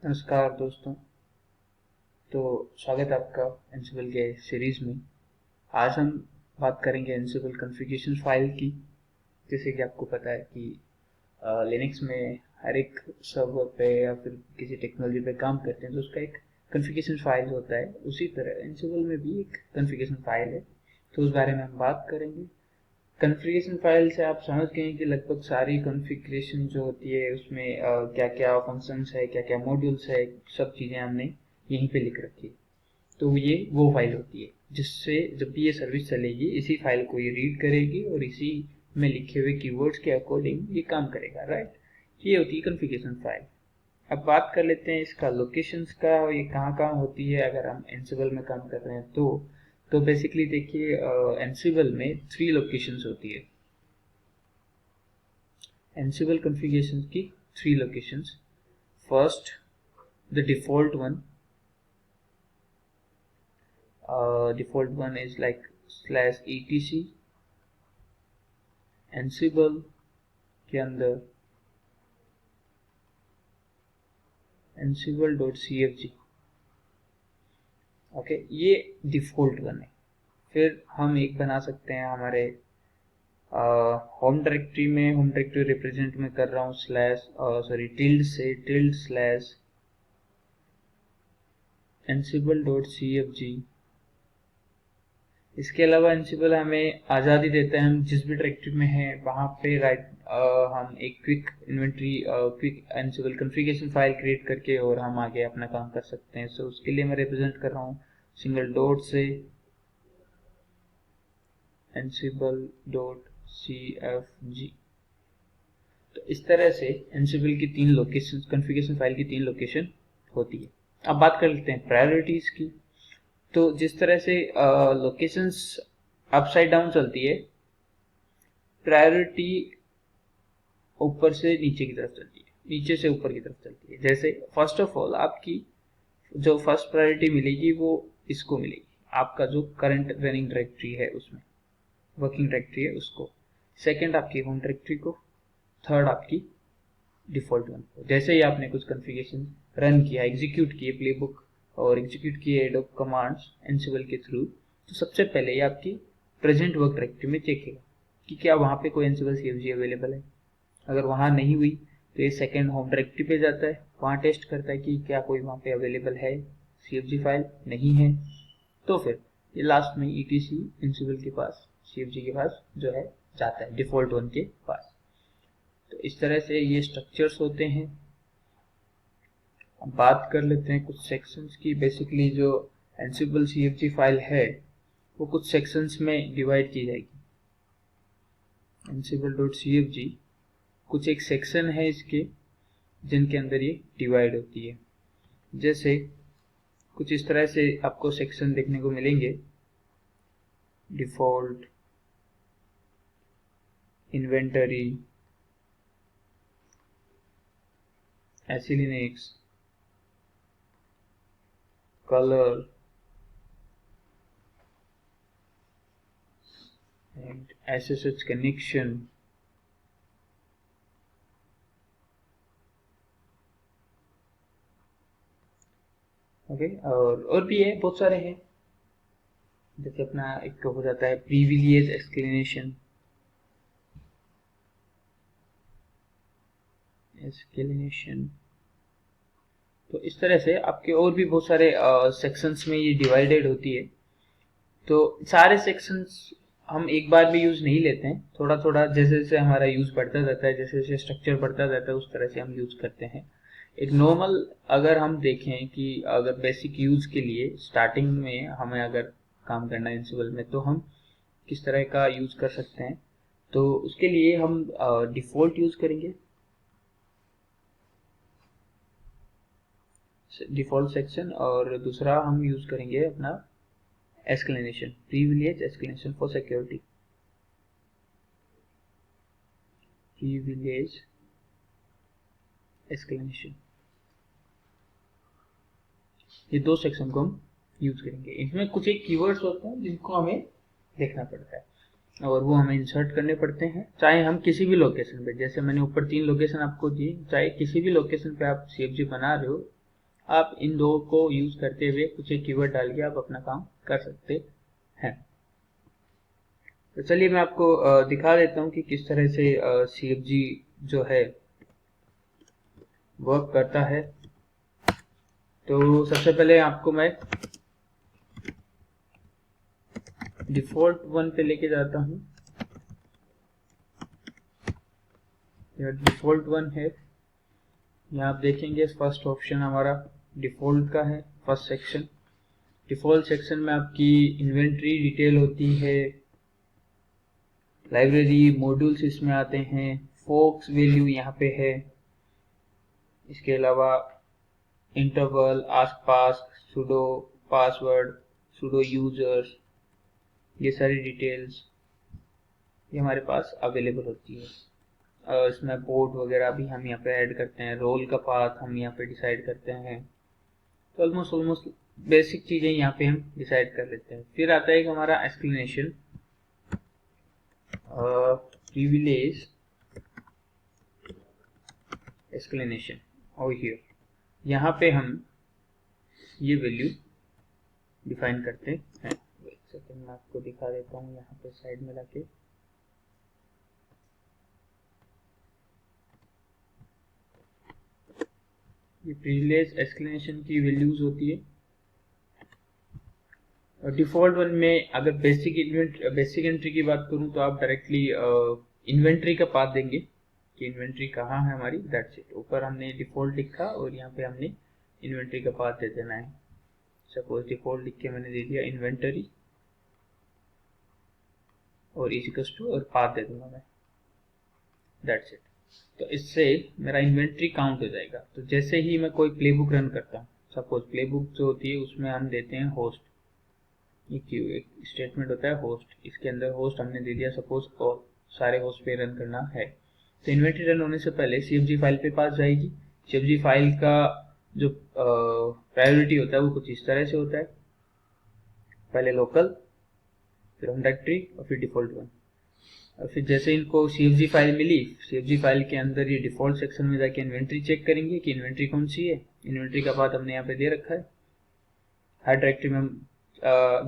नमस्कार दोस्तों। तो स्वागत है आपका एंसिबल के सीरीज में। आज हम बात करेंगे एंसिबल कॉन्फ़िगरेशन फाइल की। जैसे कि आपको पता है कि लिनक्स में हर एक सर्वर पे या फिर किसी टेक्नोलॉजी पे काम करते हैं तो उसका एक कॉन्फ़िगरेशन फाइल होता है। उसी तरह एंसिबल में भी एक कॉन्फ़िगरेशन फाइल है, तो उस बारे में हम बात करेंगे। कॉन्फ़िगरेशन फाइल से आप समझ गए हैं कि लगभग सारी कॉन्फ़िगरेशन जो होती है उसमें क्या क्या फंक्शंस है, क्या क्या मॉड्यूल्स है, सब चीज़ें हमने यहीं पे लिख रखी है। तो ये वो फाइल होती है जिससे जब भी ये सर्विस चलेगी इसी फाइल को ये रीड करेगी और इसी में लिखे हुए कीवर्ड्स के अकॉर्डिंग ये काम करेगा, राइट। ये होती है कॉन्फ़िगरेशन फाइल। अब बात कर लेते हैं इसका लोकेशंस का, और ये कहाँ कहाँ होती है अगर हम एंसिबल में काम कर रहे हैं तो बेसिकली देखिए, एंसिबल में 3 लोकेशंस होती है। एंसिबल कॉन्फ़िगरेशन की 3 locations. First, the default one is like /etc ansible के अंदर ansible.cfg। ओके, ये डिफॉल्ट वन है। फिर हम एक बना सकते हैं हमारे होम डायरेक्टरी में, होम डायरेक्टरी रिप्रेजेंट में कर रहा हूँ टिल्ड स्लैश ansible.cfg। इसके अलावा एंसिबल हमें आज़ादी देता है, हम जिस भी डायरेक्टरी में हैं वहाँ पे हम एक quick Ansible configuration file create करके और हम आगे अपना काम कर सकते हैं। सो उसके लिए मैं रिप्रेजेंट कर रहा हूँ सिंगल डॉट से ansible.cfg। तो इस तरह से एंसिबल की 3 लोकेशन, कॉन्फ़िगरेशन फाइल की 3 लोकेशन होती है। अब बात कर लेते हैं प्रायोरिटीज की। तो जिस तरह से लोकेशंस अपसाइड डाउन चलती है, प्रायोरिटी ऊपर से नीचे की तरफ चलती है, नीचे से ऊपर की तरफ चलती है। जैसे फर्स्ट ऑफ ऑल आपकी जो फर्स्ट प्रायोरिटी मिलेगी वो इसको मिलेगी, आपका जो करंट रनिंग डायरेक्टरी है उसमें, वर्किंग डायरेक्टरी है उसको। सेकंड आपकी होम डायरेक्टरी को। थर्ड आपकी डिफॉल्ट वन को। जैसे ही आपने कुछ कॉन्फ़िगरेशन रन किया, एग्जीक्यूट किए प्लेबुक और एग्जीक्यूट किए एडोब कमांड्स एंसिबल के थ्रू, तो सबसे पहले ये आपकी प्रेजेंट वर्क डायरेक्टरी में चेकेगा कि क्या वहाँ पे कोई एंसिबल सीएफजी अवेलेबल है। अगर वहाँ नहीं हुई तो ये सेकेंड होम डायरेक्टरी पे जाता है, वहाँ टेस्ट करता है कि क्या कोई वहाँ पे अवेलेबल है सीएफजी फाइल। नहीं है तो फिर ये लास्ट में ईटीसी एंसिबल के पास, सीएफजी के पास जो है जाता है, डिफॉल्ट वन के पास। तो इस तरह से ये स्ट्रक्चर्स होते हैं। अब बात कर लेते हैं कुछ सेक्शंस की। बेसिकली जो एंसिबल सीएफजी फाइल है वो कुछ सेक्शंस में डिवाइड की जाएगी। ansible.cfg कुछ एक सेक्शन है इसके जिनके अंदर ये डिवाइड होती है। जैसे कुछ इस तरह से आपको सेक्शन देखने को मिलेंगे, default, inventory, SELinux, colour and SSH connection. Okay, और भी है, बहुत सारे हैं। जैसे अपना एक हो जाता है प्रिविलेज एस्केलेशन। तो इस तरह से आपके और भी बहुत सारे सेक्शंस में ये डिवाइडेड होती है। तो सारे सेक्शंस हम एक बार भी यूज नहीं लेते हैं, थोड़ा थोड़ा जैसे जैसे हमारा यूज बढ़ता जाता है, जैसे जैसे स्ट्रक्चर बढ़ता जाता है उस तरह से हम यूज करते हैं। एक नॉर्मल अगर हम देखें कि अगर बेसिक यूज के लिए स्टार्टिंग में हमें अगर काम करना है एंसिबल में तो हम किस तरह का यूज कर सकते हैं। तो उसके लिए हम डिफॉल्ट यूज करेंगे, डिफॉल्ट सेक्शन, और दूसरा हम यूज करेंगे अपना escalation, privilege escalation for security, privilege escalation. ये दो सेक्शन को हम यूज करेंगे। इसमें कुछ एक कीवर्ड्स होते हैं जिनको हमें देखना पड़ता है और वो हमें इंसर्ट करने पड़ते हैं, चाहे हम किसी भी लोकेशन पे, जैसे मैंने ऊपर 3 लोकेशन आपको दी, चाहे किसी भी लोकेशन पे आप सीएफजी बना रहे हो आप इन दो को यूज करते हुए कुछ एक कीवर्ड डाल के आप अपना काम कर सकते हैं। तो चलिए मैं आपको दिखा देता हूँ कि किस तरह से CFG जो है वर्क करता है। तो सबसे पहले आपको मैं डिफॉल्ट वन पे लेके जाता हूँ। यह डिफॉल्ट वन है। यहाँ आप देखेंगे फर्स्ट ऑप्शन हमारा डिफॉल्ट का है, फर्स्ट सेक्शन। डिफॉल्ट सेक्शन में आपकी इन्वेंट्री डिटेल होती है, लाइब्रेरी मॉड्यूल्स इसमें आते हैं, फोक्स वैल्यू यहाँ पे है, इसके अलावा interval, ask pass, sudo password, sudo users, ये सारी डिटेल्स ये हमारे पास अवेलेबल होती है। इसमें पोर्ट वगैरह भी हम यहाँ पे ऐड करते हैं, रोल का पाथ हम यहाँ पे डिसाइड करते हैं। तो ऑलमोस्ट बेसिक चीज़ें यहाँ पे हम डिसाइड कर लेते हैं। फिर आता है हमारा एक्सप्लेनेशन, प्रिविलेज एक्सप्लेनेशन और हियर यहाँ पे हम ये वैल्यू डिफाइन करते हैं। एक सेकंड मैं आपको दिखा देता हूँ यहाँ पे साइड में लाके। ये प्रिविलेज एक्सप्लेनेशन की वैल्यूज होती है। और डिफॉल्ट वन में अगर बेसिक एंट्री की बात करूं तो आप डायरेक्टली इन्वेंट्री का पाथ देंगे कि इन्वेंट्री कहाँ है हमारी, दैट्स इट। ऊपर हमने डिफॉल्ट लिखा और यहाँ पे हमने इन्वेंट्री का पाथ दे देना है। सपोज डिफॉल्ट लिख के मैंने दे दिया इन्वेंटरी और इक्वल्स टू और पाथ दे दूंगा मैं, दैट्स इट। तो इससे मेरा इन्वेंट्री काउंट हो जाएगा। तो जैसे ही मैं कोई प्लेबुक रन करता हूँ, सपोज प्लेबुक जो होती है उसमें हम देते हैं होस्ट, एक स्टेटमेंट होता है होस्ट, इसके अंदर होस्ट हमने दे दिया सपोज और सारे होस्ट पे रन करना है। तो इन्वेंट्री रन होने से पहले CFG फाइल पे पास जाएगी। CFG फाइल का जो प्रायोरिटी होता है वो कुछ इस तरह से होता है, पहले लोकल, फिर होम डायरेक्टरी और फिर डिफॉल्ट वन। और फिर जैसे इनको CFG फाइल मिली, CFG फाइल के अंदर ये डिफॉल्ट सेक्शन में जाके इन्वेंट्री चेक करेंगे कि इन्वेंट्री कौन सी है। इन्वेंट्री का पाथ हमने यहाँ पे दे रखा है। हर डायरेक्टरी में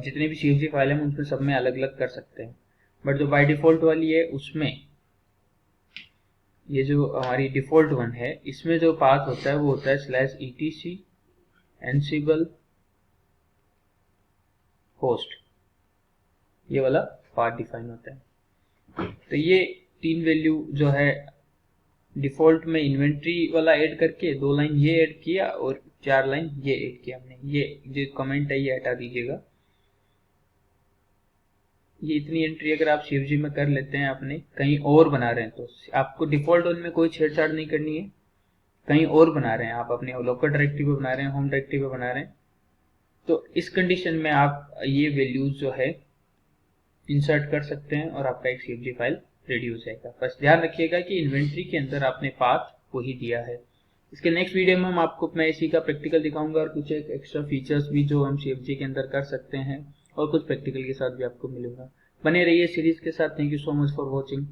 जितनी भी CFG फाइल है उनमें सब में अलग अलग कर सकते हैं, बट जो बाय डिफॉल्ट वाली है उसमें ये जो हमारी डिफॉल्ट वन है इसमें जो पाथ होता है वो होता है /etc ansible host, ये वाला पाथ डिफाइन होता है। तो ये तीन वैल्यू जो है डिफॉल्ट में इन्वेंट्री वाला ऐड करके 2 लाइन ये ऐड किया और 4 लाइन ये ऐड किया हमने। ये जो कमेंट है ये हटा दीजिएगा। ये इतनी एंट्री अगर आप CFG में कर लेते हैं, आपने कहीं और बना रहे हैं तो आपको डिफॉल्ट वन में कोई छेड़छाड़ नहीं करनी है। कहीं और बना रहे हैं आप, अपने लोकल डायरेक्टरी पे बना रहे हैं, होम डायरेक्टरी पे बना रहे हैं, तो इस कंडीशन में आप ये वैल्यूज जो है इंसर्ट कर सकते हैं और आपका एक CFG फाइल रेडी हो जाएगा। बस ध्यान रखिएगा कि इन्वेंट्री के अंदर आपने पाथ वही दिया है। इसके नेक्स्ट वीडियो में मैं इसी का प्रैक्टिकल दिखाऊंगा और कुछ एक एक्स्ट्रा फीचर्स भी जो हम CFG के अंदर कर सकते हैं और कुछ प्रैक्टिकल के साथ भी आपको मिलूंगा। बने रहिए सीरीज के साथ। Thank you so much for watching.